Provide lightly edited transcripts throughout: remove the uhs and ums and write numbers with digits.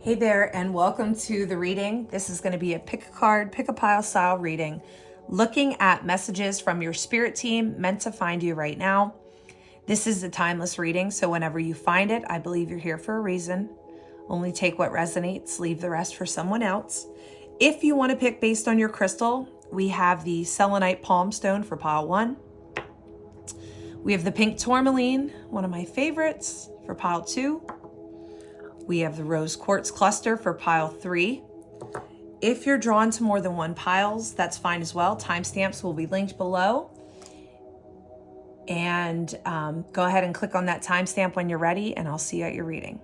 Hey there, and welcome to the reading. This is going to be a pick a card, pick a pile style reading, looking at messages from your spirit team meant to find you right now. This is a timeless reading, so whenever you find it, I believe you're here for a reason. Only take what resonates, leave the rest for someone else. If you want to pick based on your crystal, we have the selenite palm stone for pile 1. We have the pink tourmaline, one of my favorites, for pile 2. We have the rose quartz cluster for pile 3. If you're drawn to more than one piles, that's fine as well. Timestamps will be linked below. And go ahead and click on that timestamp when you're ready, and I'll see you at your reading.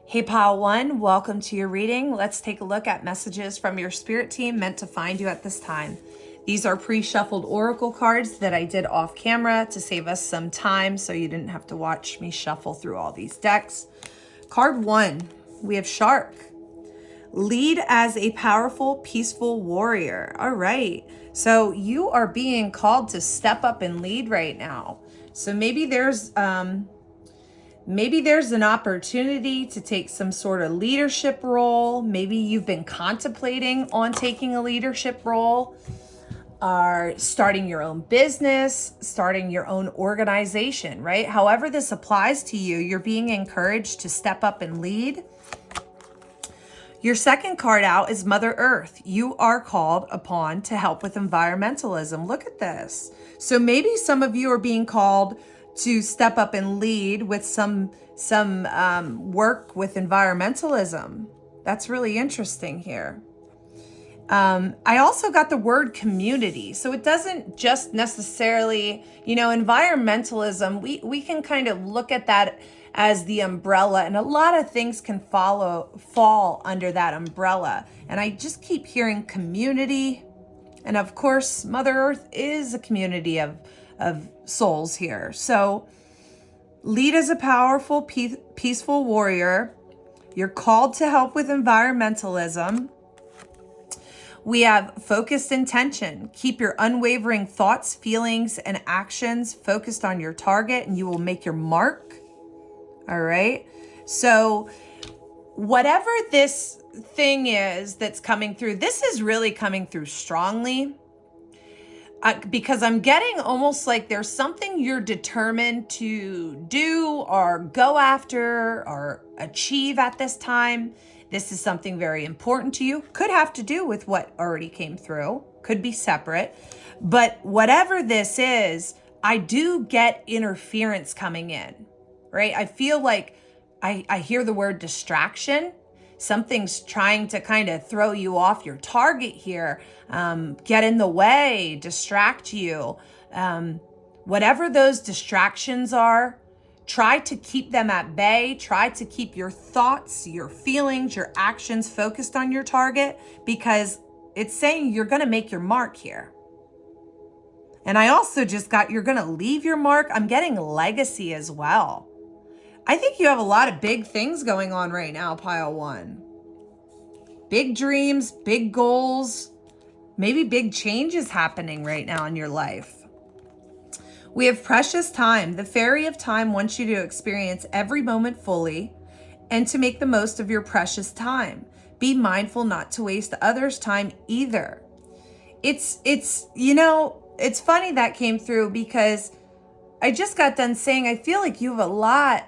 Hey pile 1, welcome to your reading. Let's take a look at messages from your spirit team meant to find you at this time. These are pre-shuffled oracle cards that I did off camera to save us some time so you didn't have to watch me shuffle through all these decks. Card 1, we have Shark. Lead as a powerful, peaceful warrior. All right, so you are being called to step up and lead right now. So maybe there's an opportunity to take some sort of leadership role. Maybe you've been contemplating on taking a leadership role, or starting your own business, starting your own organization, right? However this applies to you, you're being encouraged to step up and lead. Your second card out is Mother Earth. You are called upon to help with environmentalism. Look at this. So maybe some of you are being called to step up and lead with some work with environmentalism. That's really interesting here. I also got the word community. So it doesn't just necessarily, environmentalism, we can kind of look at that as the umbrella, and a lot of things can fall under that umbrella. And I just keep hearing community. And of course, Mother Earth is a community of souls here. So lead as a powerful, peaceful warrior. You're called to help with environmentalism. We have focused intention. Keep your unwavering thoughts, feelings, and actions focused on your target, and you will make your mark. All right. So whatever this thing is that's coming through, this is really coming through strongly. Because I'm getting almost like there's something you're determined to do or go after or achieve at this time. This is something very important to you. Could have to do with what already came through. Could be separate. But whatever this is, I do get interference coming in, right? I feel like I hear the word distraction. Something's trying to kind of throw you off your target here, get in the way, distract you. Whatever those distractions are, try to keep them at bay. Try to keep your thoughts, your feelings, your actions focused on your target, because it's saying you're going to make your mark here. And I also just got, you're going to leave your mark. I'm getting legacy as well. I think you have a lot of big things going on right now, pile 1. Big dreams, big goals, maybe big changes happening right now in your life. We have precious time. The fairy of time wants you to experience every moment fully and to make the most of your precious time. Be mindful not to waste others' time either. It's funny that came through, because I just got done saying I feel like you have a lot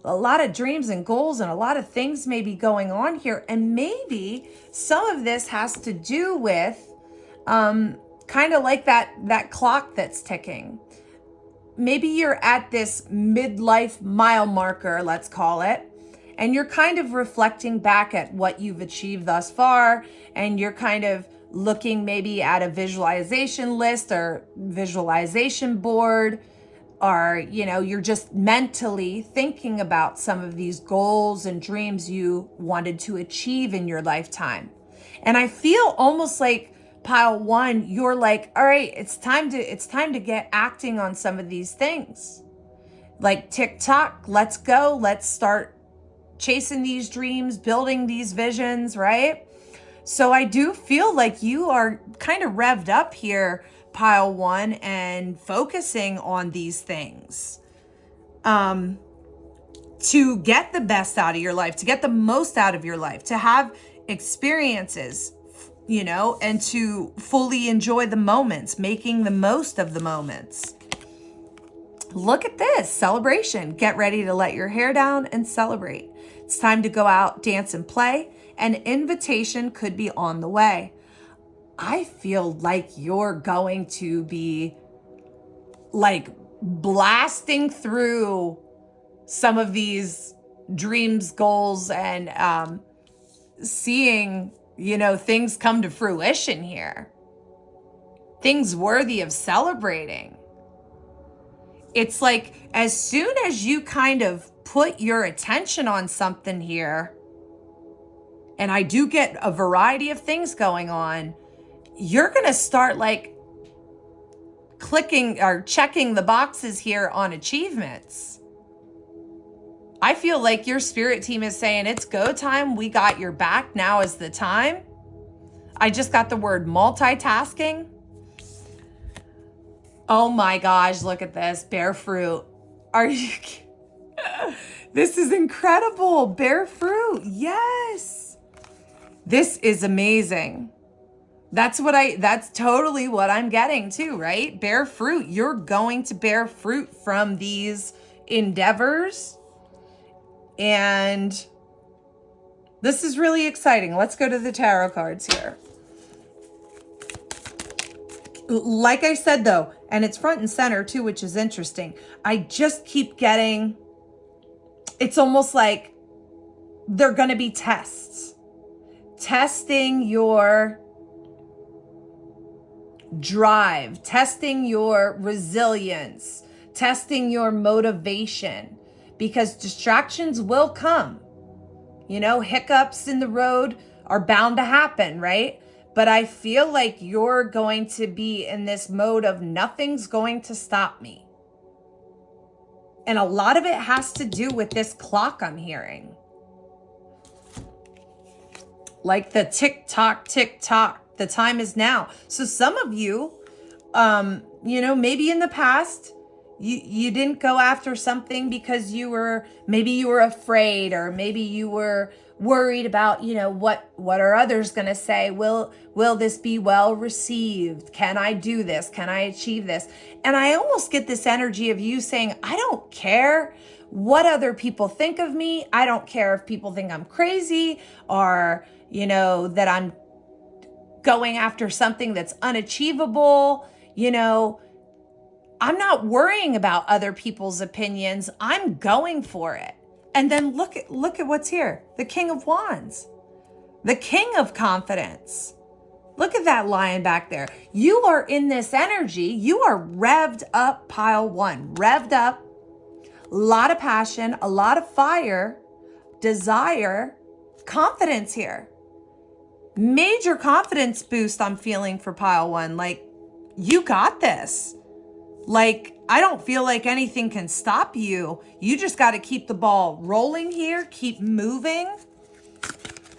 of dreams and goals and a lot of things maybe going on here. And maybe some of this has to do with kind of like that clock that's ticking. Maybe you're at this midlife mile marker, let's call it, and you're kind of reflecting back at what you've achieved thus far, and you're kind of looking maybe at a visualization list or visualization board, or you're just mentally thinking about some of these goals and dreams you wanted to achieve in your lifetime. And I feel almost like pile 1, you're like, all right, it's time to get acting on some of these things. Like TikTok, let's go. Let's start chasing these dreams, building these visions, right? So I do feel like you are kind of revved up here, pile one, and focusing on these things to get the best out of your life, to get the most out of your life, to have experiences, you know, and to fully enjoy the moments, making the most of the moments. Look at this celebration. Get ready to let your hair down and celebrate. It's time to go out, dance, and play. An invitation could be on the way. I feel like you're going to be like blasting through some of these dreams, goals, and seeing, you know, things come to fruition here. Things worthy of celebrating. It's like as soon as you kind of put your attention on something here, and I do get a variety of things going on, you're going to start like clicking or checking the boxes here on achievements. I feel like your spirit team is saying it's go time. We got your back. Now is the time. I just got the word multitasking. Oh my gosh, look at this. Bear fruit. Are you This is incredible. Bear fruit. Yes. This is amazing. That's totally what I'm getting too, right? Bear fruit. You're going to bear fruit from these endeavors. And this is really exciting. Let's go to the tarot cards here. Like I said, though, and it's front and center too, which is interesting. I just keep getting, it's almost like they're going to be tests. Testing your drive, testing your resilience, testing your motivation, because distractions will come. You know, hiccups in the road are bound to happen, right? But I feel like you're going to be in this mode of nothing's going to stop me. And a lot of it has to do with this clock I'm hearing. Like the tick tock, the time is now. So some of you, you know, maybe in the past, you didn't go after something because maybe you were afraid, or maybe you were worried about, you know, what are others going to say? Will this be well received? Can I do this? Can I achieve this? And I almost get this energy of you saying, I don't care what other people think of me. I don't care if people think I'm crazy, or, you know, that I'm going after something that's unachievable. You know, I'm not worrying about other people's opinions. I'm going for it. And then look at what's here. The King of Wands, the King of Confidence. Look at that lion back there. You are in this energy. You are revved up, pile one, revved up. A lot of passion, a lot of fire, desire, confidence here. Major confidence boost I'm feeling for pile one. Like, you got this. Like, I don't feel like anything can stop you. You just got to keep the ball rolling here. Keep moving.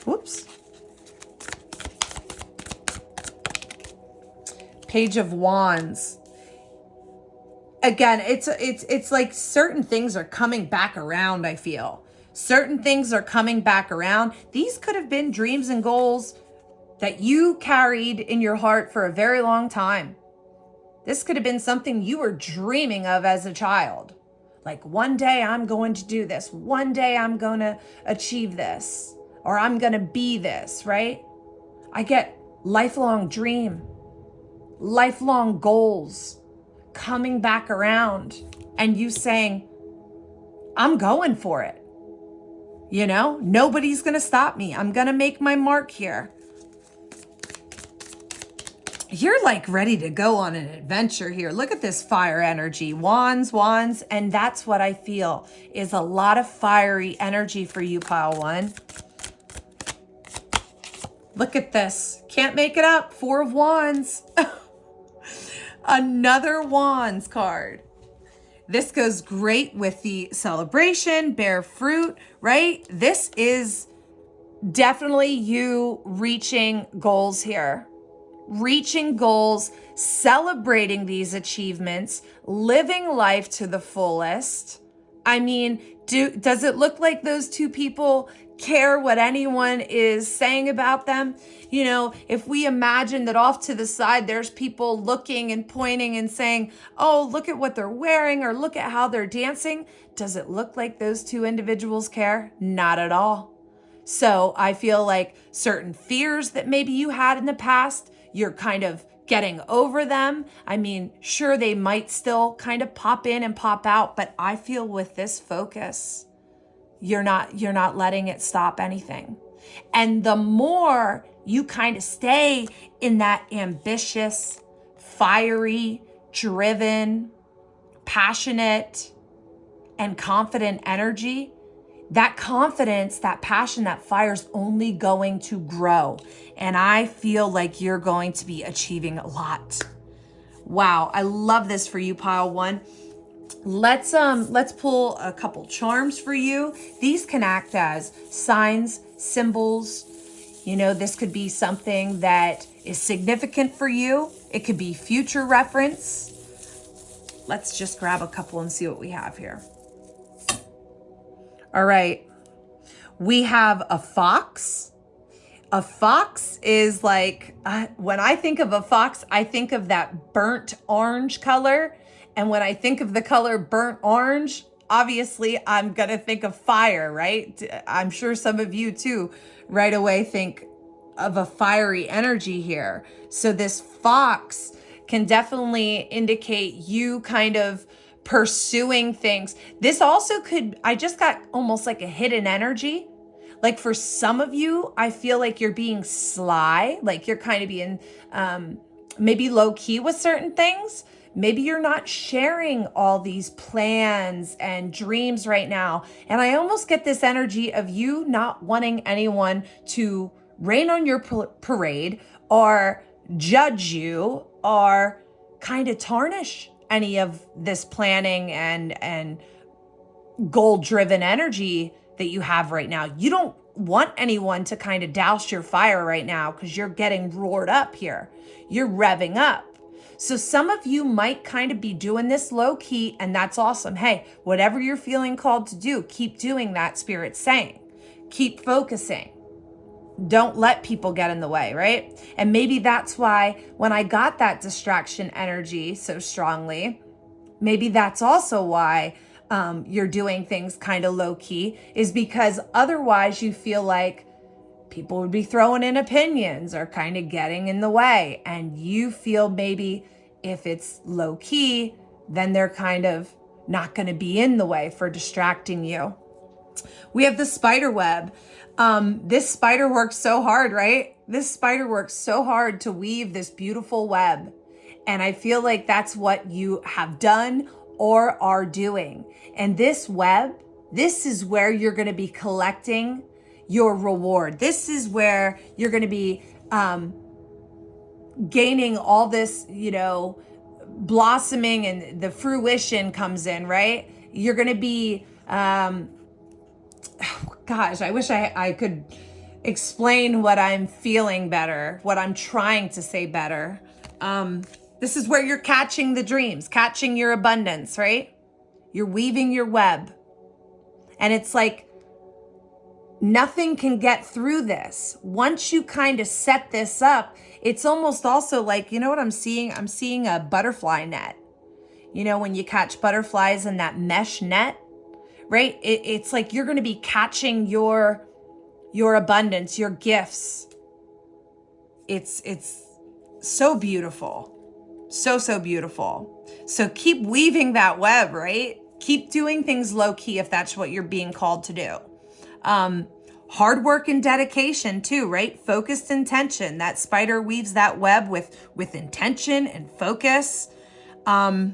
Whoops. Page of Wands. Again, it's like certain things are coming back around, I feel. Certain things are coming back around. These could have been dreams and goals that you carried in your heart for a very long time. This could have been something you were dreaming of as a child. Like, one day I'm going to do this. One day I'm going to achieve this. Or I'm going to be this, right? I get lifelong dream, lifelong goals coming back around, and you saying, I'm going for it. You know, nobody's going to stop me. I'm going to make my mark here. You're like ready to go on an adventure here. Look at this fire energy. Wands. And that's what I feel is a lot of fiery energy for you, pile one. Look at this. Can't make it up. 4 of Wands. Another Wands card. This goes great with the celebration, bear fruit, right? This is definitely you reaching goals here. Reaching goals, celebrating these achievements, living life to the fullest. I mean, does it look like those two people care what anyone is saying about them? You know, if we imagine that off to the side, there's people looking and pointing and saying, oh, look at what they're wearing or look at how they're dancing. Does it look like those two individuals care? Not at all. So I feel like certain fears that maybe you had in the past, you're kind of getting over them. I mean, sure, they might still kind of pop in and pop out, but I feel with this focus, you're not letting it stop anything. And the more you kind of stay in that ambitious, fiery, driven, passionate, and confident energy, that confidence, that passion, that fire's only going to grow. And I feel like you're going to be achieving a lot. Wow, I love this for you, pile one. Let's pull a couple charms for you. These can act as signs, symbols. You know, this could be something that is significant for you. It could be future reference. Let's just grab a couple and see what we have here. All right, we have a fox. A fox is like, when I think of a fox, I think of that burnt orange color. And when I think of the color burnt orange, obviously I'm gonna think of fire, right? I'm sure some of you too right away think of a fiery energy here. So this fox can definitely indicate you kind of pursuing things. This also could, I just got almost like a hidden energy. Like for some of you, I feel like you're being sly, like you're kind of being maybe low key with certain things. Maybe you're not sharing all these plans and dreams right now. And I almost get this energy of you not wanting anyone to rain on your parade or judge you or kind of tarnish any of this planning and goal-driven energy that you have right now. You don't want anyone to kind of douse your fire right now because you're getting roared up here. You're revving up. So some of you might kind of be doing this low key, and that's awesome. Hey, whatever you're feeling called to do, keep doing that, Spirit's saying. Keep focusing. Don't let people get in the way, right? And maybe that's why when I got that distraction energy so strongly, maybe that's also why you're doing things kind of low key, is because otherwise you feel like people would be throwing in opinions or kind of getting in the way. And you feel maybe if it's low key, then they're kind of not going to be in the way for distracting you. We have the spider web. This spider works so hard, right? This spider works so hard to weave this beautiful web. And I feel like that's what you have done or are doing. And this web, this is where you're going to be collecting your reward. This is where you're going to be gaining all this, you know, blossoming and the fruition comes in, right? You're going to be, gosh, I wish I could explain what I'm feeling better, what I'm trying to say better. This is where you're catching the dreams, catching your abundance, right? You're weaving your web. And it's like, nothing can get through this. Once you kind of set this up, it's almost also like, you know what I'm seeing? I'm seeing a butterfly net. You know, when you catch butterflies in that mesh net, right? It's like you're going to be catching your abundance, your gifts. It's so beautiful. So beautiful. So keep weaving that web, right? Keep doing things low key if that's what you're being called to do. Hard work and dedication too, right? Focused intention. That spider weaves that web with intention and focus. I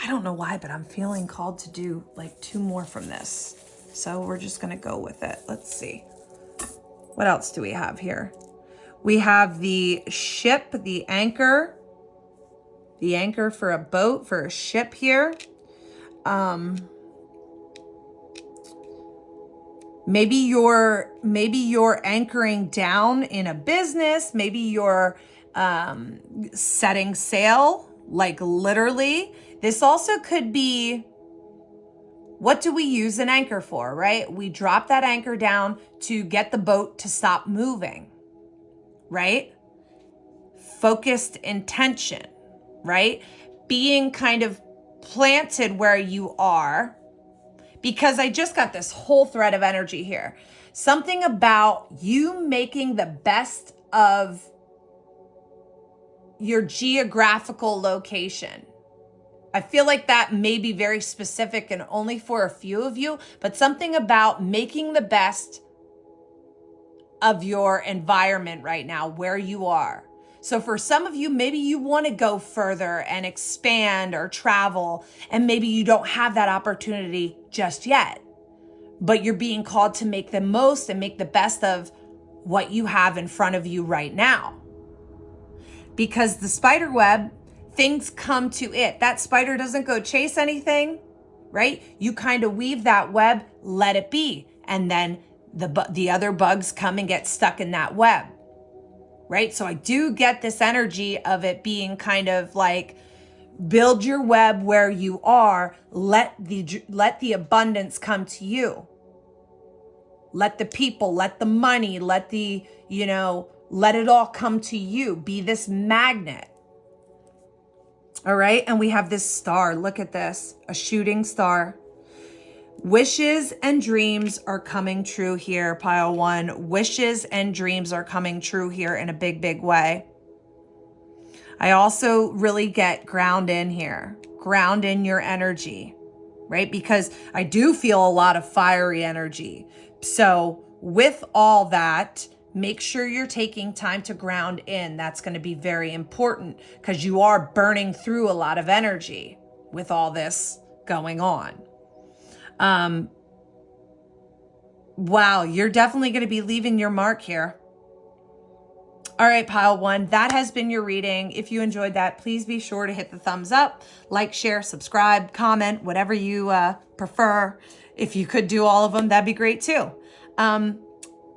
don't know why, but I'm feeling called to do like 2 more from this. So we're just going to go with it. Let's see. What else do we have here? We have the ship, the anchor for a boat, for a ship here. Maybe you're anchoring down in a business. Maybe you're setting sail, like literally. This also could be, what do we use an anchor for, right? We drop that anchor down to get the boat to stop moving, right? Focused intention, right? Being kind of planted where you are, because I just got this whole thread of energy here. Something about you making the best of your geographical location. I feel like that may be very specific and only for a few of you, but something about making the best of your environment right now, where you are. So for some of you, maybe you want to go further and expand or travel, and maybe you don't have that opportunity just yet, but you're being called to make the most and make the best of what you have in front of you right now. Because the spider web, things come to it. That spider doesn't go chase anything, right? You kind of weave that web, let it be. And then the other bugs come and get stuck in that web, right? So I do get this energy of it being kind of like, build your web where you are. Let the abundance come to you. Let the people, let the money, let it all come to you. Be this magnet. All right. And we have this star. Look at this, a shooting star. Wishes and dreams are coming true here, pile one. Wishes and dreams are coming true here in a big, big way. I also really get ground in here. Ground in your energy, right? Because I do feel a lot of fiery energy. So with all that, make sure you're taking time to ground in. That's going to be very important because you are burning through a lot of energy with all this going on. Wow, you're definitely going to be leaving your mark here. All right, pile one, that has been your reading. If you enjoyed that, please be sure to hit the thumbs up, like, share, subscribe, comment, whatever you prefer. If you could do all of them, that'd be great too.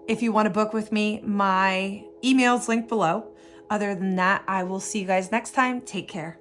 If you want to book with me, my email's linked below. Other than that, I will see you guys next time. Take care.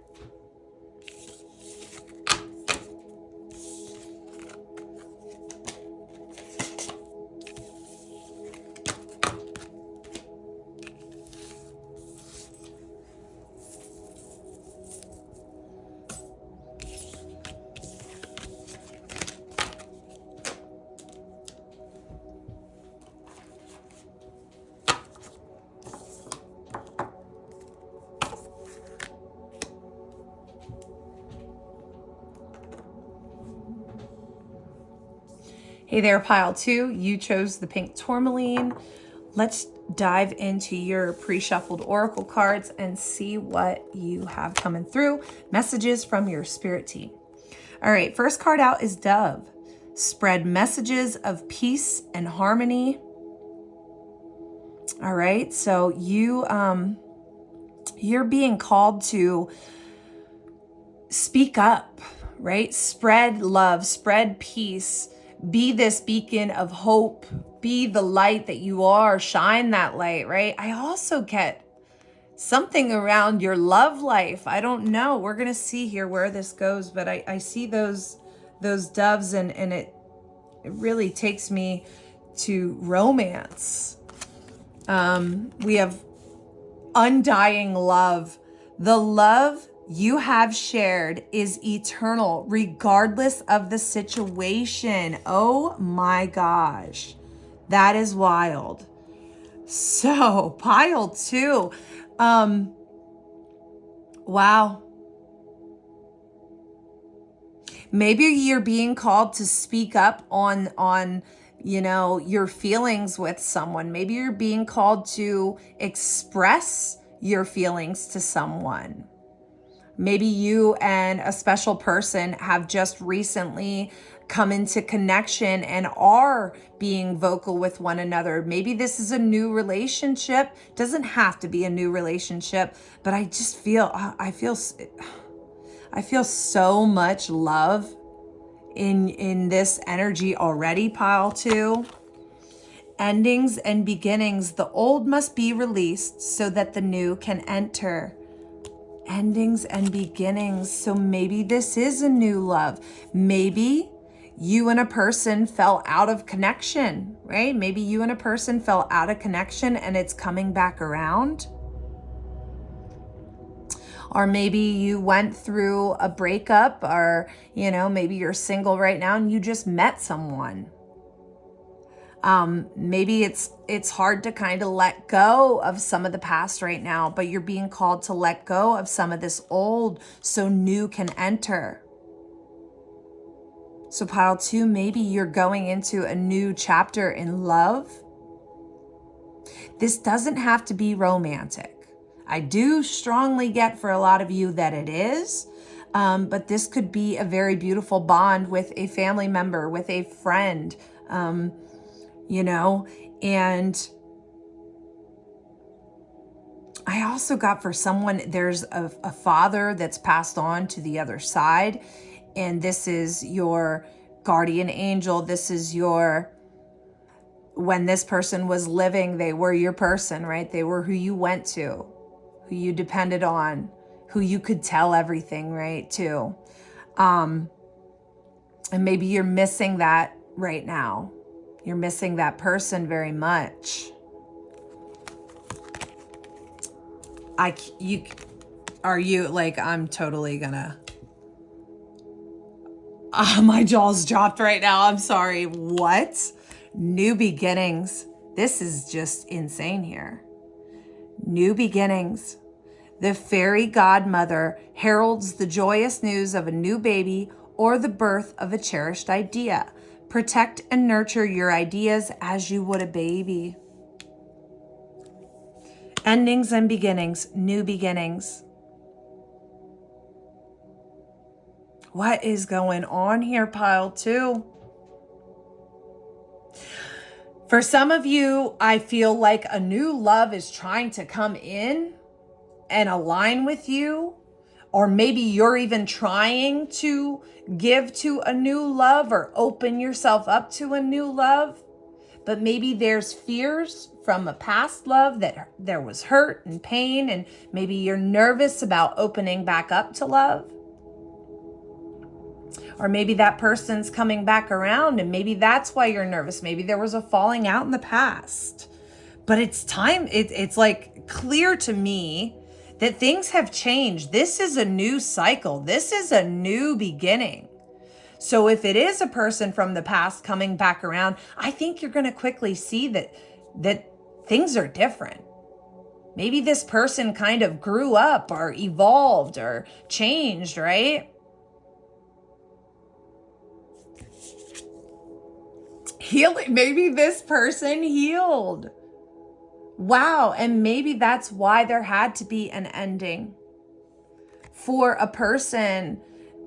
Hey there, pile two. You chose the pink tourmaline. Let's dive into your pre-shuffled oracle cards and see what you have coming through. Messages from your spirit team. All right, first card out is Dove. Spread messages of peace and harmony. All right, so you're being called to speak up, right? Spread love, spread peace. Be this beacon of hope. Be the light that you are. Shine that light, right? I also get something around your love life. I don't know. We're going to see here where this goes, but I see those doves and it really takes me to romance. We have undying love. The love you have shared is eternal, regardless of the situation. Oh my gosh, that is wild. So, pile two. Wow. Maybe you're being called to speak up on your feelings with someone. Maybe you're being called to express your feelings to someone. Maybe you and a special person have just recently come into connection and are being vocal with one another. Maybe this is a new relationship. Doesn't have to be a new relationship, but I just feel, I feel so much love in this energy already, pile two. Endings and beginnings. The old must be released so that the new can enter. Endings and beginnings. So maybe this is a new love. Maybe you and a person fell out of connection, right? Maybe you and a person fell out of connection and it's coming back around. Or maybe you went through a breakup, or, maybe you're single right now and you just met someone. Maybe it's hard to kind of let go of some of the past right now, but you're being called to let go of some of this old so new can enter. So pile 2, maybe you're going into a new chapter in love. This doesn't have to be romantic. I do strongly get for a lot of you that it is, but this could be a very beautiful bond with a family member, with a friend, and I also got for someone, there's a father that's passed on to the other side, and this is your guardian angel. This is when this person was living, they were your person, right? They were who you went to, who you depended on, who you could tell everything, right, to. And maybe you're missing that right now. You're missing that person very much. I'm totally gonna, my jaw's dropped right now. I'm sorry. What? New beginnings. This is just insane here. New beginnings. The fairy godmother heralds the joyous news of a new baby or the birth of a cherished idea. Protect and nurture your ideas as you would a baby. Endings and beginnings, new beginnings. What is going on here, pile 2? For some of you, I feel like a new love is trying to come in and align with you. Or maybe you're even trying to give to a new love or open yourself up to a new love. But maybe there's fears from a past love that there was hurt and pain, and maybe you're nervous about opening back up to love. Or maybe that person's coming back around and maybe that's why you're nervous. Maybe there was a falling out in the past. But it's time, it's like clear to me that things have changed. This is a new cycle. This is a new beginning. So if it is a person from the past coming back around, I think you're going to quickly see that things are different. Maybe this person kind of grew up or evolved or changed, right? Healing. Maybe this person healed. Wow. And maybe that's why there had to be an ending for a person,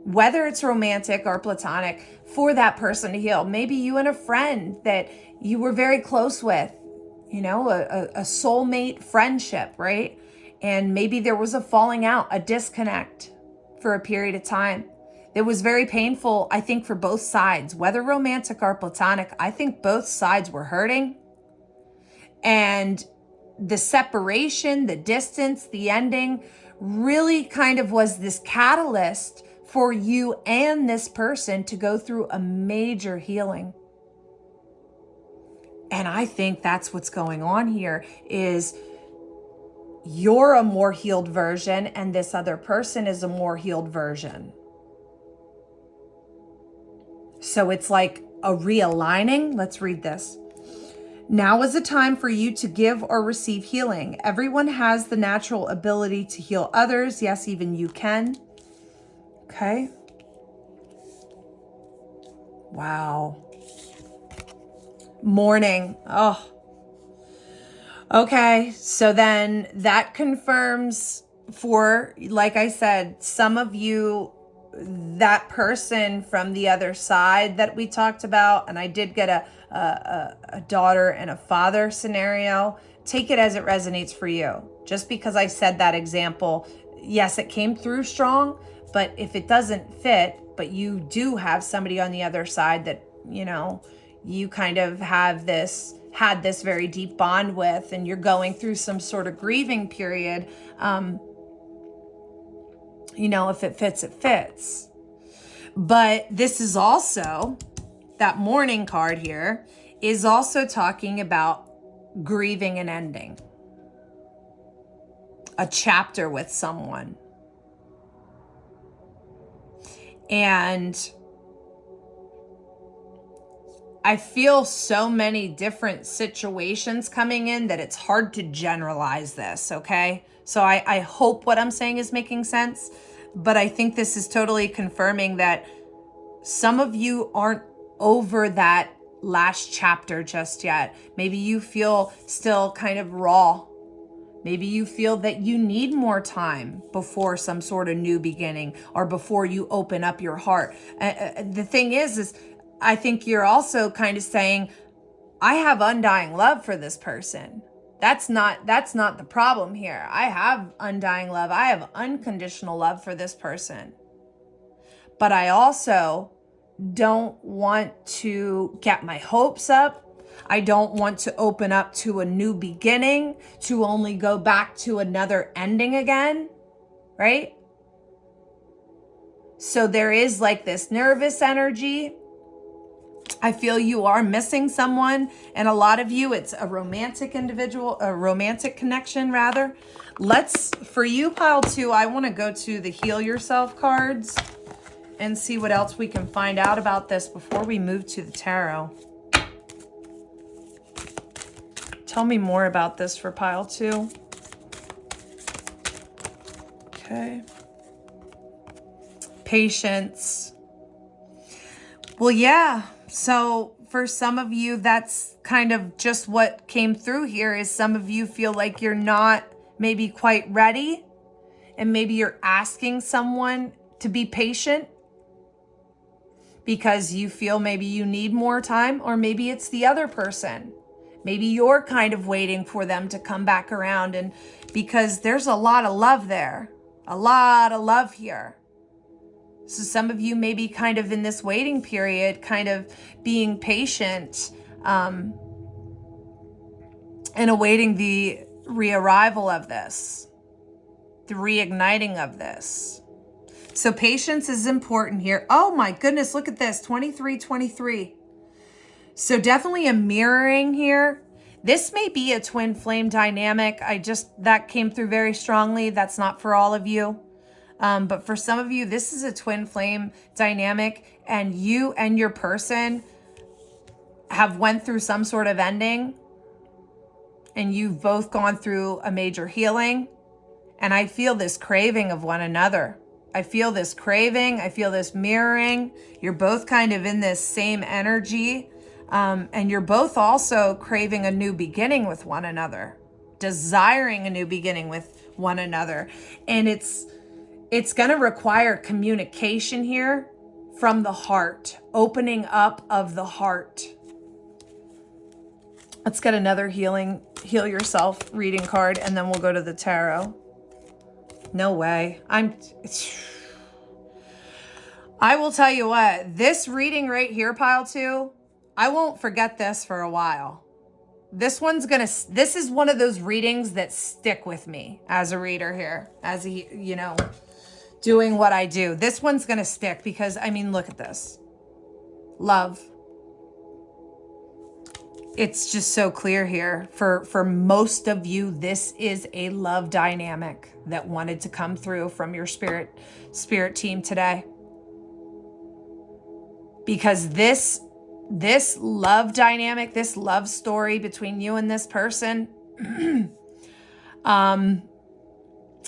whether it's romantic or platonic, for that person to heal. Maybe you and a friend that you were very close with, a soulmate friendship, right? And maybe there was a falling out, a disconnect for a period of time. It was very painful, I think, for both sides, whether romantic or platonic. I think both sides were hurting. And the separation, the distance, the ending really kind of was this catalyst for you and this person to go through a major healing. And I think that's what's going on here is you're a more healed version and this other person is a more healed version. So it's like a realigning. Let's read this. Now is the time for you to give or receive healing. Everyone has the natural ability to heal others. Yes, even you can. Okay. Wow. Mourning. Oh. Okay. So then that confirms for, like I said, some of you, that person from the other side that we talked about, and I did get a daughter and a father scenario. Take it as it resonates for you. Just because I said that example, yes, it came through strong, but if it doesn't fit, but you do have somebody on the other side that, you kind of have this had this very deep bond with, and you're going through some sort of grieving period, you know, if it fits, it fits. But this is also, that Mourning card here is also talking about grieving an ending, a chapter with someone. And I feel so many different situations coming in that it's hard to generalize this, okay? So I hope what I'm saying is making sense, but I think this is totally confirming that some of you aren't over that last chapter just yet. Maybe you feel still kind of raw. Maybe you feel that you need more time before some sort of new beginning or before you open up your heart. The thing is I think you're also kind of saying, I have undying love for this person. That's not the problem here. I have undying love. I have unconditional love for this person. But I also don't want to get my hopes up. I don't want to open up to a new beginning, to only go back to another ending again, right? So there is like this nervous energy. I feel you are missing someone, and a lot of you, it's a romantic individual, a romantic connection rather. For you, pile 2, I want to go to the Heal Yourself cards and see what else we can find out about this before we move to the tarot. Tell me more about this for pile 2. Okay. Patience. Well, yeah. So for some of you, that's kind of just what came through here, is some of you feel like you're not maybe quite ready, and maybe you're asking someone to be patient because you feel maybe you need more time, or maybe it's the other person. Maybe you're kind of waiting for them to come back around, and because there's a lot of love there, a lot of love here. So some of you may be kind of in this waiting period, kind of being patient, and awaiting the rearrival of this, the reigniting of this. So patience is important here. Oh my goodness, look at this, 23. So definitely a mirroring here. This may be a twin flame dynamic. That came through very strongly. That's not for all of you. But for some of you, this is a twin flame dynamic, and you and your person have went through some sort of ending, and you've both gone through a major healing. And I feel this craving of one another. I feel this craving. I feel this mirroring. You're both kind of in this same energy. And you're both also craving a new beginning with one another, desiring a new beginning with one another. And it's going to require communication here from the heart, opening up of the heart. Let's get another Heal Yourself reading card, and then we'll go to the tarot. No way. I will tell you what, this reading right here, pile 2, I won't forget this for a while. This is one of those readings that stick with me as a reader here, doing what I do. This one's going to stick because, look at this. Love. It's just so clear here. For most of you, this is a love dynamic that wanted to come through from your spirit team today. Because this love dynamic, this love story between you and this person,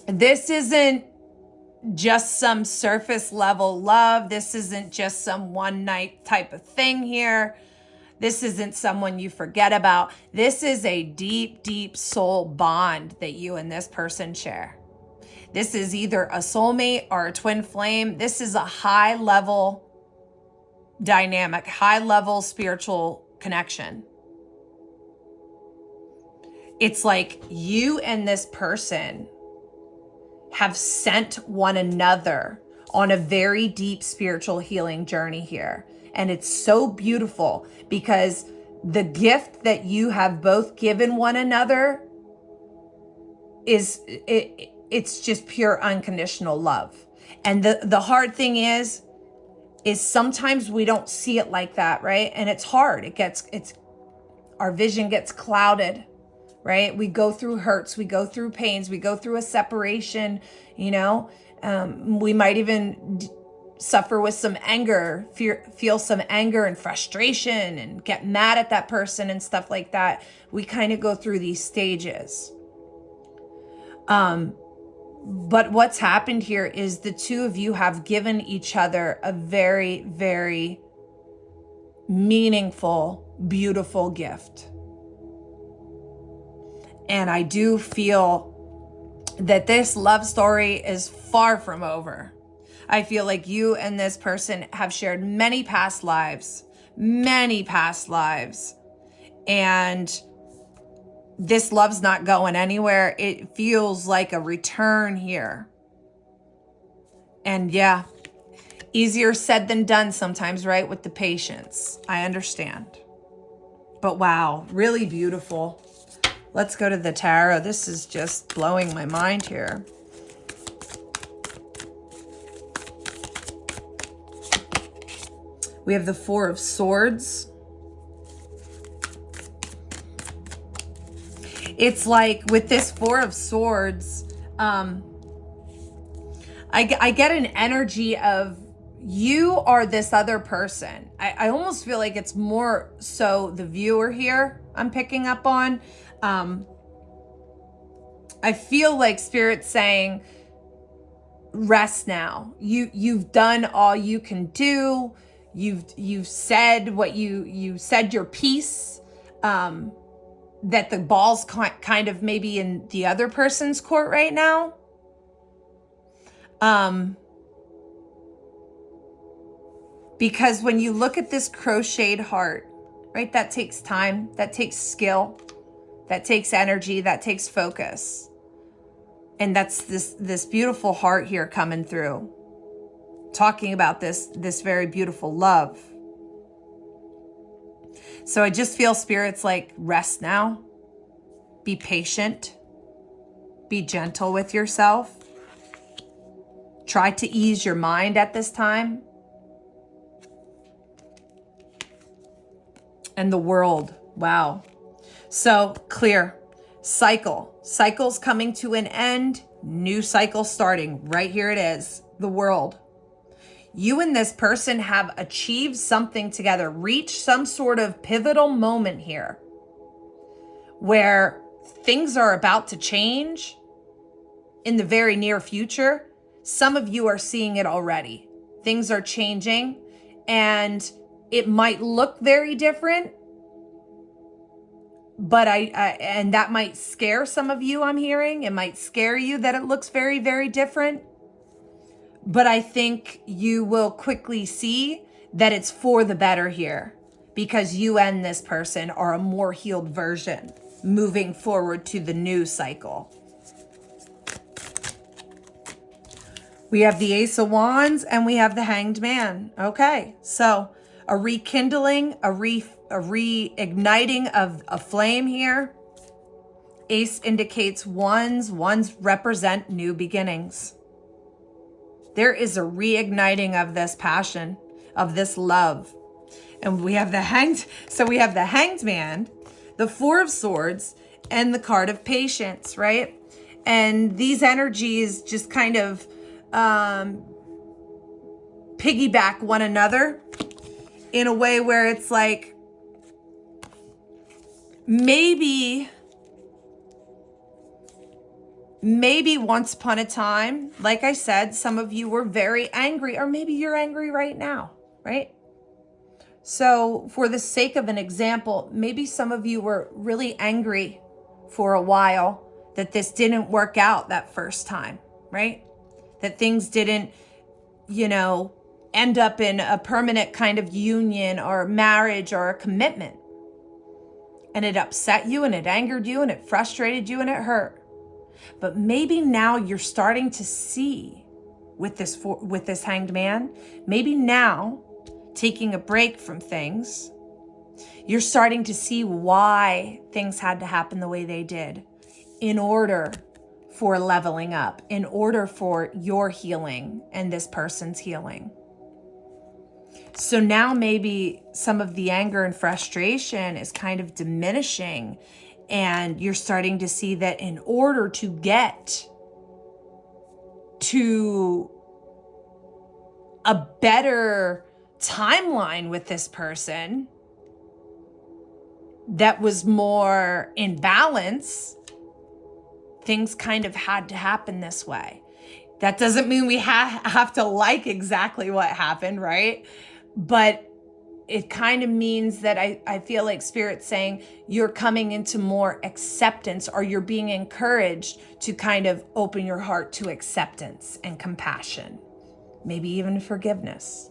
this isn't just some surface level love. This isn't just some one night type of thing here. This isn't someone you forget about. This is a deep, deep soul bond that you and this person share. This is either a soulmate or a twin flame. This is a high level dynamic, high level spiritual connection. It's like you and this person have sent one another on a very deep spiritual healing journey here. And it's so beautiful because the gift that you have both given one another it's just pure unconditional love. And the hard thing is sometimes we don't see it like that, right? And it's hard. Our vision gets clouded, right? We go through hurts, we go through pains, we go through a separation, we might even suffer with some anger, feel some anger and frustration and get mad at that person and stuff like that. We kind of go through these stages. But what's happened here is the two of you have given each other a very, very meaningful, beautiful gift. And I do feel that this love story is far from over. I feel like you and this person have shared many past lives. And this love's not going anywhere. It feels like a return here. And yeah, easier said than done sometimes, right? With the patience. I understand. But wow, really beautiful. Let's go to the tarot. This is just blowing my mind here. We have the Four of Swords. It's like with this Four of Swords, I get an energy of you are this other person. I almost feel like it's more so the viewer here I'm picking up on. I feel like Spirit's saying, rest now. You've done all you can do. You've said what you said your piece. That the ball's kind of maybe in the other person's court right now. Because when you look at this crocheted heart, right, that takes time, that takes skill, that takes energy, that takes focus. And that's this beautiful heart here coming through, talking about this very beautiful love. So I just feel Spirit's like, rest now, be patient, be gentle with yourself. Try to ease your mind at this time. And the world, wow. So clear, cycle's coming to an end, new cycle starting. Right here it is, the world. You and this person have achieved something together, reached some sort of pivotal moment here where things are about to change in the very near future. Some of you are seeing it already. Things are changing and it might look very different, but and that might scare some of you, I'm hearing. It might scare you that it looks very, very different. But I think you will quickly see that it's for the better here because you and this person are a more healed version moving forward to the new cycle. We have the Ace of Wands and we have the Hanged Man. Okay, so a rekindling, a reigniting of a flame here. Ace indicates wands represent new beginnings. There is a reigniting of this passion, of this love. And we have the Hanged Man, the Four of Swords, and the card of Patience, right? And these energies just kind of piggyback one another in a way where it's like, maybe once upon a time, like I said, some of you were very angry, or maybe you're angry right now, right? So for the sake of an example, maybe some of you were really angry for a while that this didn't work out that first time, right? That things didn't, end up in a permanent kind of union or marriage or a commitment. And it upset you and it angered you and it frustrated you and it hurt. But maybe now you're starting to see with this Hanged Man, maybe now taking a break from things You're starting to see why things had to happen the way they did in order for leveling up, in order for your healing and this person's healing. So now maybe some of the anger and frustration is kind of diminishing, and you're starting to see that in order to get to a better timeline with this person that was more in balance, things kind of had to happen this way. That doesn't mean we have to like exactly what happened, right? But it kind of means that I feel like Spirit's saying you're coming into more acceptance, or you're being encouraged to kind of open your heart to acceptance and compassion, maybe even forgiveness.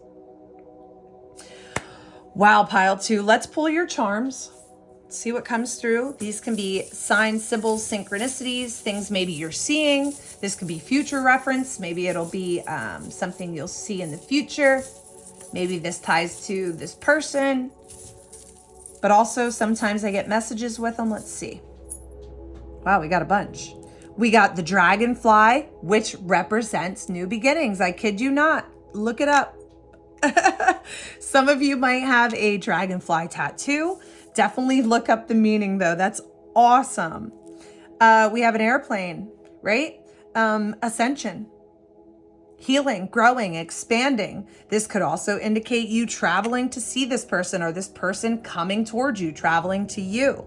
Wow, pile 2. Let's pull your charms. See what comes through. These can be signs, symbols, synchronicities, things maybe you're seeing. This could be future reference. Maybe it'll be something you'll see in the future. Maybe this ties to this person. But also sometimes I get messages with them. Let's see. Wow, we got a bunch. We got the dragonfly, which represents new beginnings. I kid you not. Look it up. Some of you might have a dragonfly tattoo. Definitely look up the meaning though. That's awesome. We have an airplane, right? Ascension, healing, growing, expanding. This could also indicate you traveling to see this person, or this person coming towards you, traveling to you.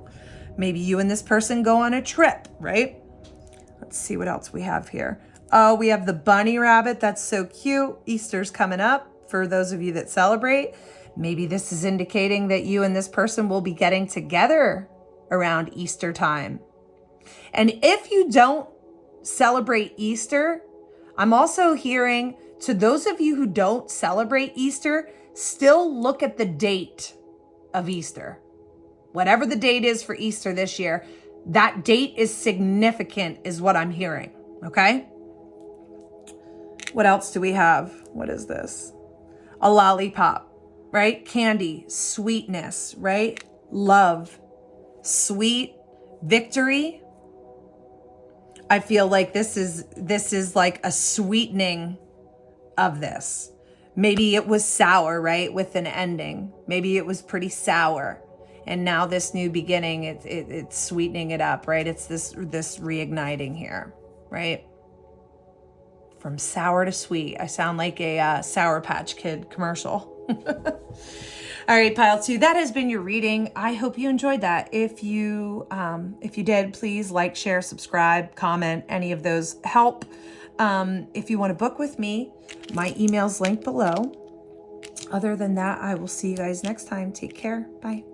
Maybe you and this person go on a trip, right? Let's see what else we have here. Oh, we have the bunny rabbit. That's so cute. Easter's coming up for those of you that celebrate. Maybe this is indicating that you and this person will be getting together around Easter time. And if you don't celebrate Easter, I'm also hearing, to those of you who don't celebrate Easter, still look at the date of Easter. Whatever the date is for Easter this year, that date is significant, is what I'm hearing, okay? What else do we have? What is this? A lollipop. Right? Candy, sweetness, right? Love, sweet, victory. I feel like this is like a sweetening of this. Maybe it was sour, right? With an ending. Maybe it was pretty sour. And now this new beginning, it's sweetening it up, right? It's this reigniting here, right? From sour to sweet. I sound like a Sour Patch Kid commercial. All right, pile 2, that has been your reading. I hope you enjoyed that. If you did, please like, share, subscribe, comment. Any of those help. If you want to book with me, my email's linked below. Other than that, I will see you guys next time. Take care. Bye.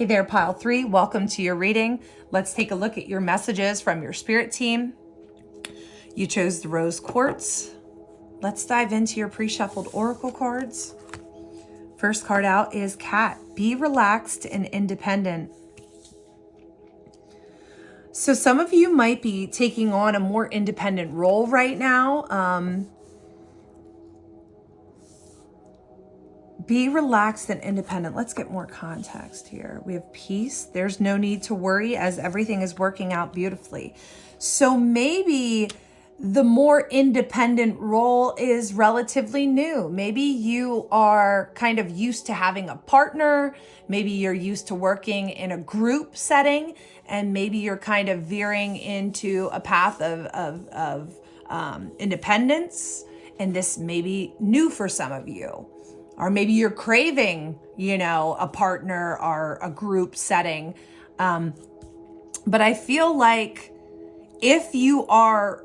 Hey there, pile 3. Welcome to your reading. Let's take a look at your messages from your spirit team. You chose the rose quartz. Let's dive into your pre-shuffled oracle cards. First card out is Cat. Be relaxed and independent. So some of you might be taking on a more independent role right now. Be relaxed and independent. Let's get more context here. We have peace. There's no need to worry as everything is working out beautifully. So maybe the more independent role is relatively new. Maybe you are kind of used to having a partner. Maybe you're used to working in a group setting, and maybe you're kind of veering into a path of independence. And this may be new for some of you. Or maybe you're craving, a partner or a group setting. But I feel like if you are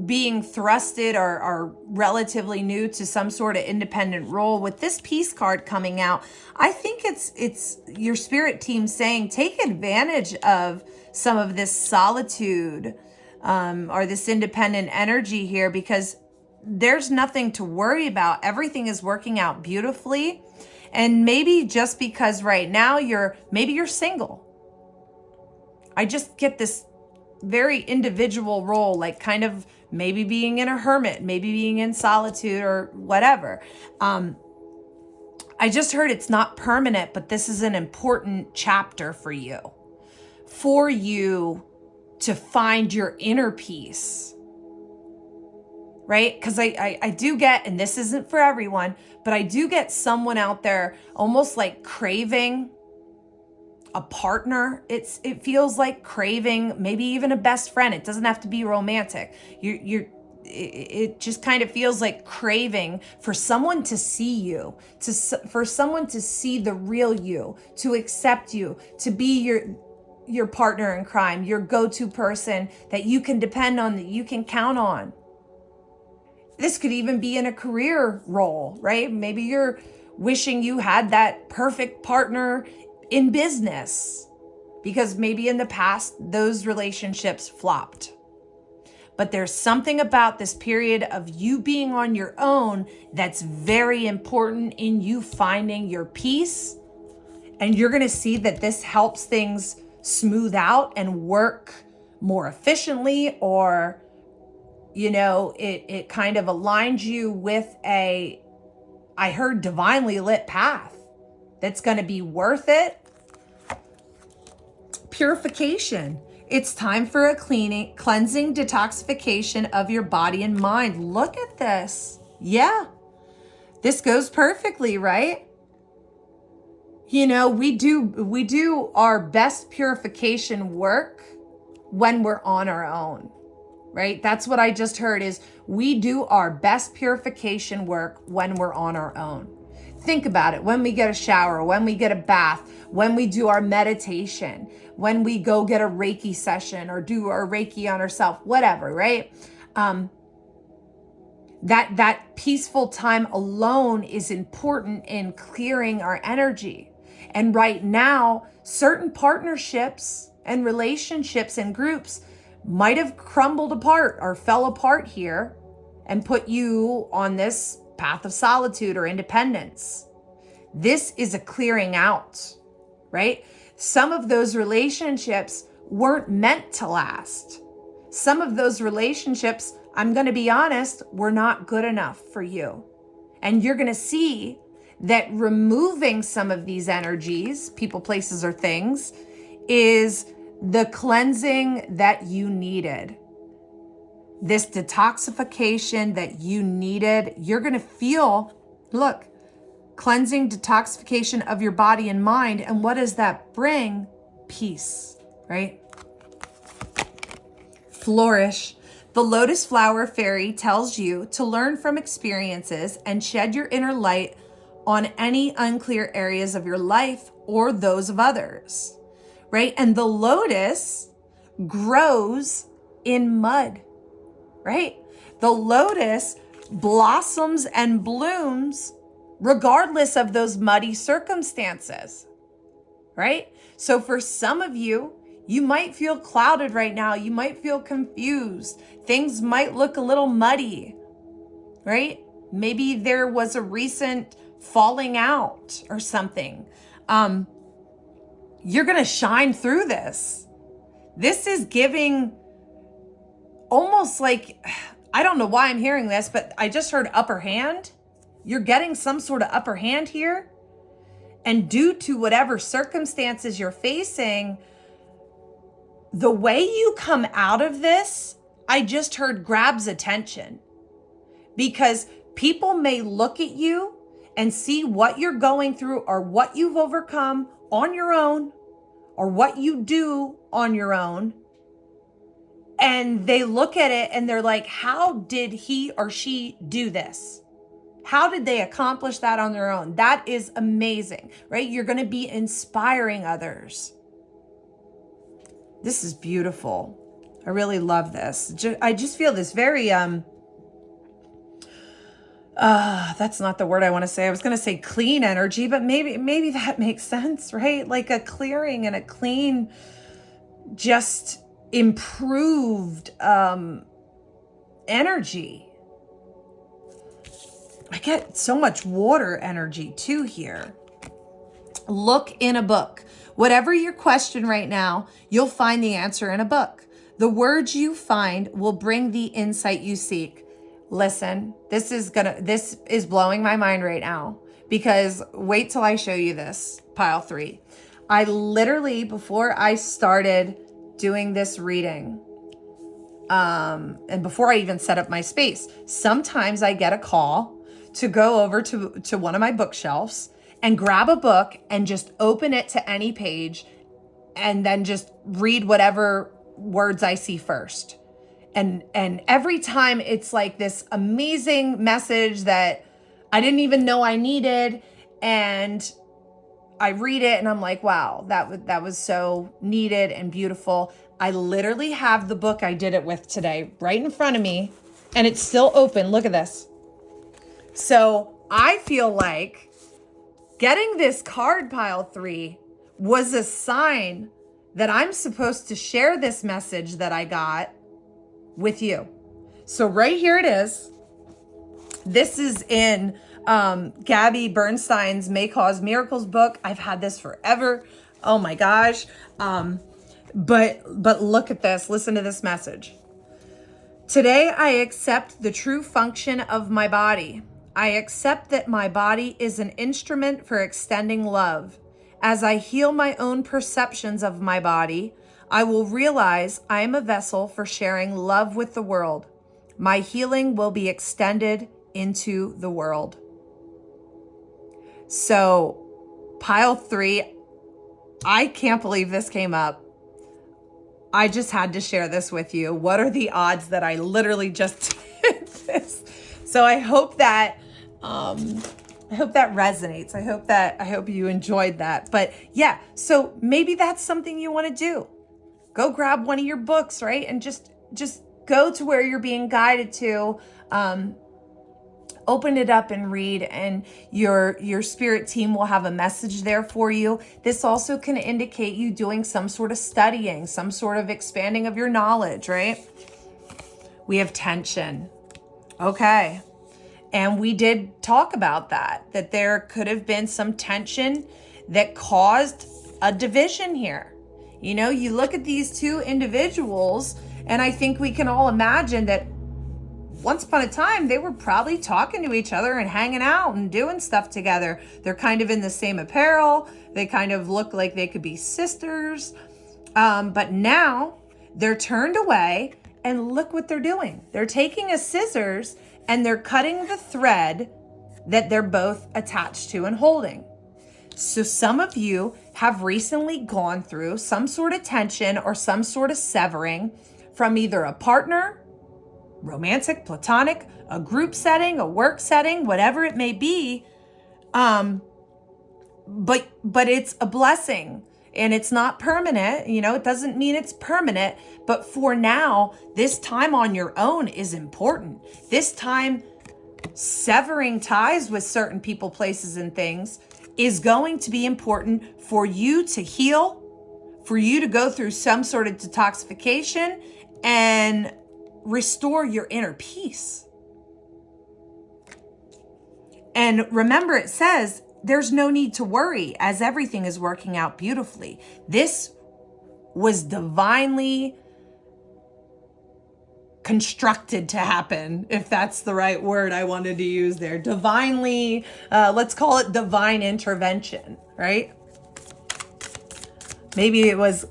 being thrusted or are relatively new to some sort of independent role. With this Peace card coming out, I think it's your spirit team saying take advantage of some of this solitude or this independent energy here, because there's nothing to worry about. Everything is working out beautifully. And maybe just because right now you're single. I just get this very individual role, like kind of maybe being in a hermit, maybe being in solitude or whatever. I just heard it's not permanent, but this is an important chapter for you to find your inner peace, right? Because I do get, and this isn't for everyone, but I do get someone out there almost like craving a partner. It feels like craving maybe even a best friend. It doesn't have to be romantic. It just kind of feels like craving for someone to see you, for someone to see the real you, to accept you, to be your partner in crime, your go-to person that you can depend on, that you can count on. This could even be in a career role, right? Maybe you're wishing you had that perfect partner in business, because maybe in the past those relationships flopped. But there's something about this period of you being on your own that's very important in you finding your peace. And you're going to see that this helps things smooth out and work more efficiently, or, you know, it kind of aligns you with I heard divinely lit path that's going to be worth it. Purification. It's time for a cleansing, detoxification of your body and mind. Look at this. Yeah, this goes perfectly, right? You know, we do our best purification work when we're on our own, right? That's what I just heard, is we do our best purification work when we're on our own. Think about it. When we get a shower, when we get a bath, when we do our meditation, when we go get a Reiki session or do our Reiki on ourselves, whatever, right? That peaceful time alone is important in clearing our energy. And right now, certain partnerships and relationships and groups might have crumbled apart or fell apart here and put you on this path of solitude or independence. This is a clearing out, right? Some of those relationships weren't meant to last. Some of those relationships, I'm going to be honest, were not good enough for you. And you're going to see that removing some of these energies, people, places, or things, is the cleansing that you needed. This detoxification that you needed. You're going to feel, look, cleansing, detoxification of your body and mind. And what does that bring? Peace, right? Flourish. The lotus flower fairy tells you to learn from experiences and shed your inner light on any unclear areas of your life or those of others, right? And the lotus grows in mud, right? The lotus blossoms and blooms regardless of those muddy circumstances, right? So for some of you, you might feel clouded right now. You might feel confused. Things might look a little muddy, right? Maybe there was a recent falling out or something. You're going to shine through this. This is giving almost like, I don't know why I'm hearing this, but I just heard upper hand. You're getting some sort of upper hand here. And due to whatever circumstances you're facing, the way you come out of this, I just heard grabs attention. Because people may look at you and see what you're going through or what you've overcome on your own or what you do on your own. And they look at it and they're like, how did he or she do this? How did they accomplish that on their own? That is amazing, right? You're going to be inspiring others. This is beautiful. I really love this. I just feel this very, that's not the word I want to say. I was going to say clean energy, but maybe that makes sense, right? Like a clearing and a clean, just improved, energy. I get so much water energy too here. Look in a book. Whatever your question right now, you'll find the answer in a book. The words you find will bring the insight you seek. Listen, this is blowing my mind right now, because wait till I show you this, pile 3. I literally, before I started doing this reading, and before I even set up my space, sometimes I get a call to go over to one of my bookshelves and grab a book and just open it to any page and then just read whatever words I see first. And every time it's like this amazing message that I didn't even know I needed, and I read it and I'm like, wow, that was so needed and beautiful. I literally have the book I did it with today right in front of me, and it's still open. Look at this. So I feel like getting this card, pile 3, was a sign that I'm supposed to share this message that I got with you. So right here it is. This is in Gabby Bernstein's May Cause Miracles book. I've had this forever. Oh my gosh. But look at this. Listen to this message. Today, I accept the true function of my body. I accept that my body is an instrument for extending love. As I heal my own perceptions of my body, I will realize I am a vessel for sharing love with the world. My healing will be extended into the world. So, pile 3, I can't believe this came up. I just had to share this with you. What are the odds that I literally just did this? So I hope that resonates. I hope you enjoyed that. But yeah, so maybe that's something you want to do. Go grab one of your books, right? And just go to where you're being guided to. Open it up and read, and your spirit team will have a message there for you. This also can indicate you doing some sort of studying, some sort of expanding of your knowledge, right? We have tension. Okay. And we did talk about that there could have been some tension that caused a division here. You know, you look at these two individuals, and I think we can all imagine that once upon a time, they were probably talking to each other and hanging out and doing stuff together. They're kind of in the same apparel. They kind of look like they could be sisters. But now they're turned away, and look what they're doing. They're taking a scissors and they're cutting the thread that they're both attached to and holding. So some of you have recently gone through some sort of tension or some sort of severing from either a partner, romantic, platonic, a group setting, a work setting, whatever it may be. But it's a blessing, and it's not permanent. You know, it doesn't mean it's permanent, but for now, this time on your own is important. This time, severing ties with certain people, places, and things is going to be important for you to heal, for you to go through some sort of detoxification and restore your inner peace. And remember, it says there's no need to worry as everything is working out beautifully. This was divinely constructed to happen, if that's the right word I wanted to use there. Divinely, let's call it divine intervention, right? Maybe it was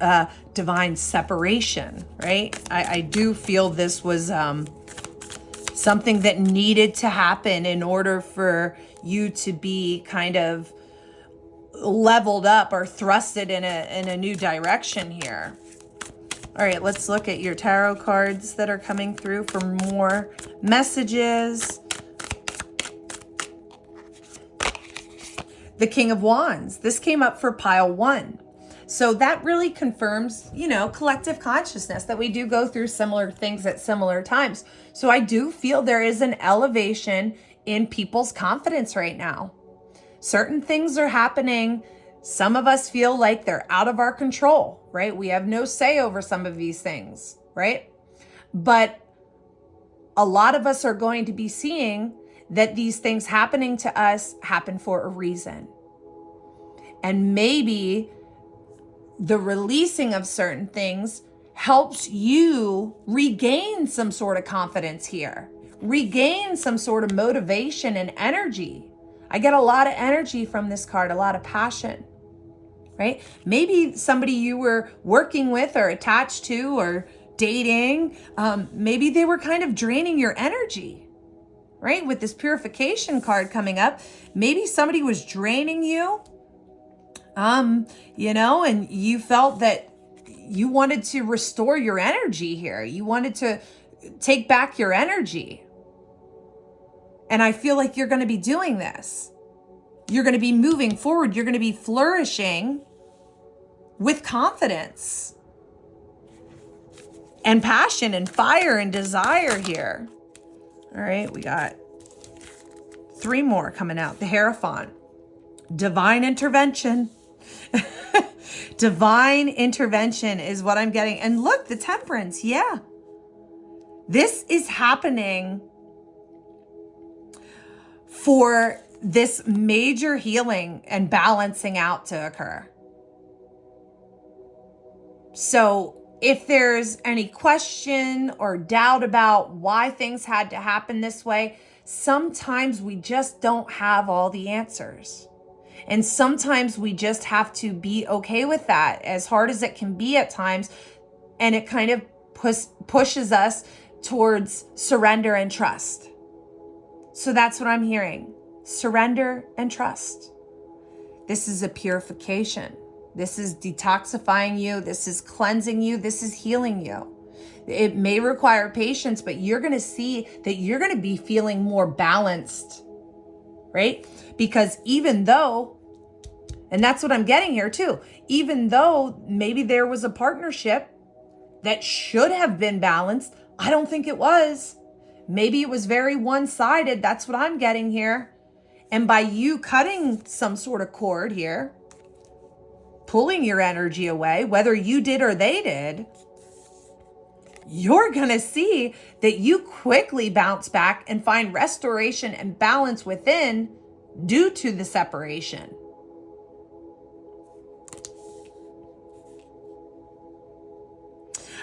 divine separation, right? I do feel this was something that needed to happen in order for you to be kind of leveled up or thrusted in a new direction here. All right, let's look at your tarot cards that are coming through for more messages. The King of Wands. This came up for pile 1. So that really confirms, collective consciousness, that we do go through similar things at similar times. So I do feel there is an elevation in people's confidence right now. Certain things are happening. Some of us feel like they're out of our control, right? We have no say over some of these things, right? But a lot of us are going to be seeing that these things happening to us happen for a reason. And maybe the releasing of certain things helps you regain some sort of confidence here, regain some sort of motivation and energy. I get a lot of energy from this card, a lot of passion, right? Maybe somebody you were working with or attached to or dating, maybe they were kind of draining your energy, right? With this purification card coming up, maybe somebody was draining you, and you felt that you wanted to restore your energy here. You wanted to take back your energy. And I feel like you're going to be doing this. You're going to be moving forward. You're going to be flourishing with confidence and passion and fire and desire here. All right, we got 3 more coming out. The Hierophant. Divine intervention. Divine intervention is what I'm getting. And look, the Temperance. Yeah. This is happening for this major healing and balancing out to occur. So if there's any question or doubt about why things had to happen this way, sometimes we just don't have all the answers. And sometimes we just have to be okay with that, as hard as it can be at times. And it kind of pushes us towards surrender and trust. So that's what I'm hearing. Surrender and trust. This is a purification. This is detoxifying you. This is cleansing you. This is healing you. It may require patience, but you're going to see that you're going to be feeling more balanced, right? Because even though, and that's what I'm getting here too, even though maybe there was a partnership that should have been balanced, I don't think it was. Maybe it was very one-sided. That's what I'm getting here. And by you cutting some sort of cord here, pulling your energy away, whether you did or they did, you're going to see that you quickly bounce back and find restoration and balance within due to the separation.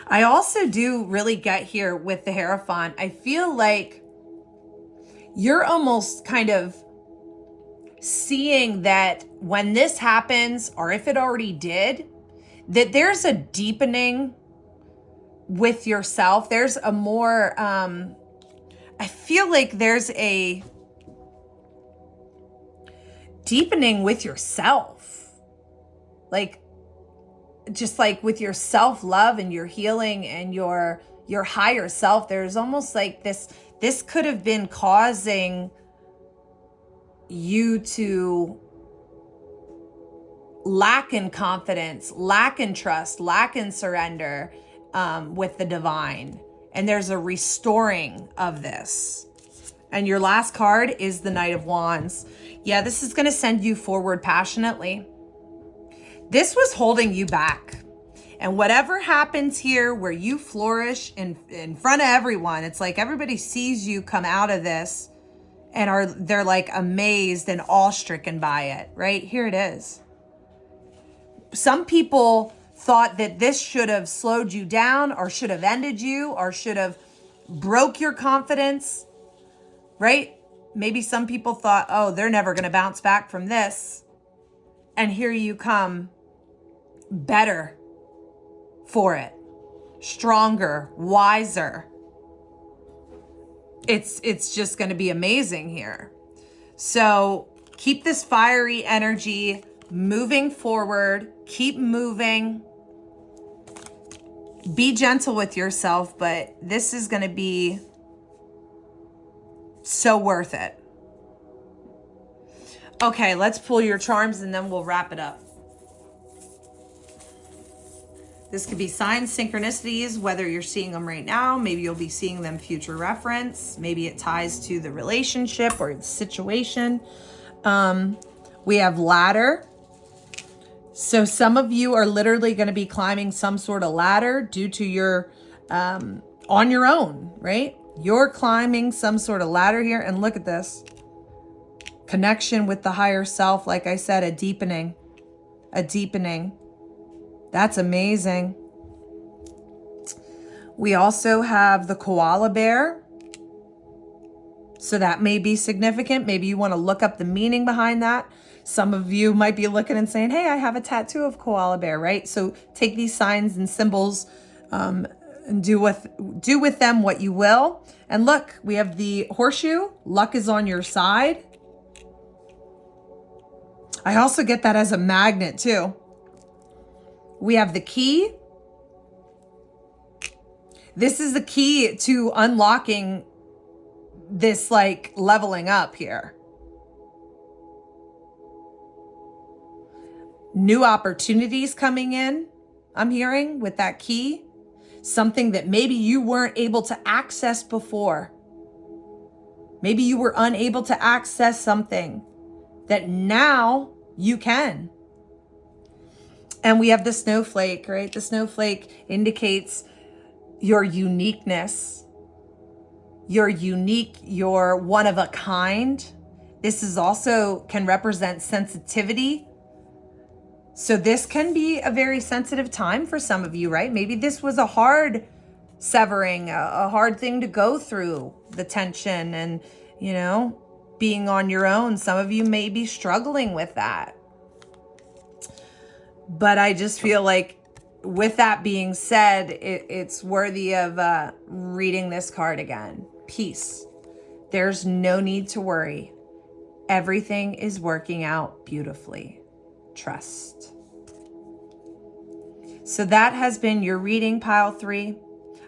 I also do really get here with the Hierophant. I feel like you're almost kind of seeing that when this happens, or if it already did, that there's a deepening with yourself. There's a more, I feel like there's a deepening with yourself. Like, just like with your self-love and your healing and your higher self, there's almost like this could have been causing you to lack in confidence, lack in trust, lack in surrender with the divine. And there's a restoring of this. And your last card is the Knight of Wands. Yeah, this is going to send you forward passionately. This was holding you back. And whatever happens here where you flourish in front of everyone, it's like everybody sees you come out of this and they're like amazed and awe-stricken by it, right? Here it is. Some people thought that this should have slowed you down or should have ended you or should have broke your confidence, right? Maybe some people thought, oh, they're never going to bounce back from this. And here you come, better for it, stronger, wiser. It's just going to be amazing here. So keep this fiery energy moving forward. Keep moving. Be gentle with yourself, but this is going to be so worth it. Okay, let's pull your charms and then we'll wrap it up. This could be signs, synchronicities, whether you're seeing them right now. Maybe you'll be seeing them future reference. Maybe it ties to the relationship or the situation. We have ladder. So some of you are literally going to be climbing some sort of ladder due to your, on your own, right? You're climbing some sort of ladder here. And look at this. Connection with the higher self. Like I said, a deepening. A deepening. That's amazing. We also have the koala bear. So that may be significant. Maybe you want to look up the meaning behind that. Some of you might be looking and saying, hey, I have a tattoo of koala bear, right? So take these signs and symbols and do with them what you will. And look, we have the horseshoe. Luck is on your side. I also get that as a magnet too. We have the key. This is the key to unlocking this like leveling up here. New opportunities coming in, I'm hearing with that key. Something that maybe you weren't able to access before. Maybe you were unable to access something that now you can. And we have the snowflake, right? The snowflake indicates your uniqueness. You're unique, you're one of a kind. This is also can represent sensitivity. So this can be a very sensitive time for some of you, right? Maybe this was a hard severing, a hard thing to go through, the tension and, you know, being on your own. Some of you may be struggling with that. But I just feel like with that being said, it's worthy of reading this card again. Peace. There's no need to worry. Everything is working out beautifully. Trust. So that has been your reading, pile 3.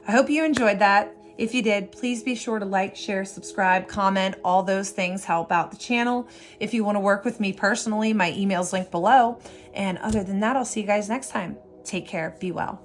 I hope you enjoyed that. If you did, please be sure to like, share, subscribe, comment. All those things help out the channel. If you want to work with me personally, my email's linked below. And other than that, I'll see you guys next time. Take care. Be well.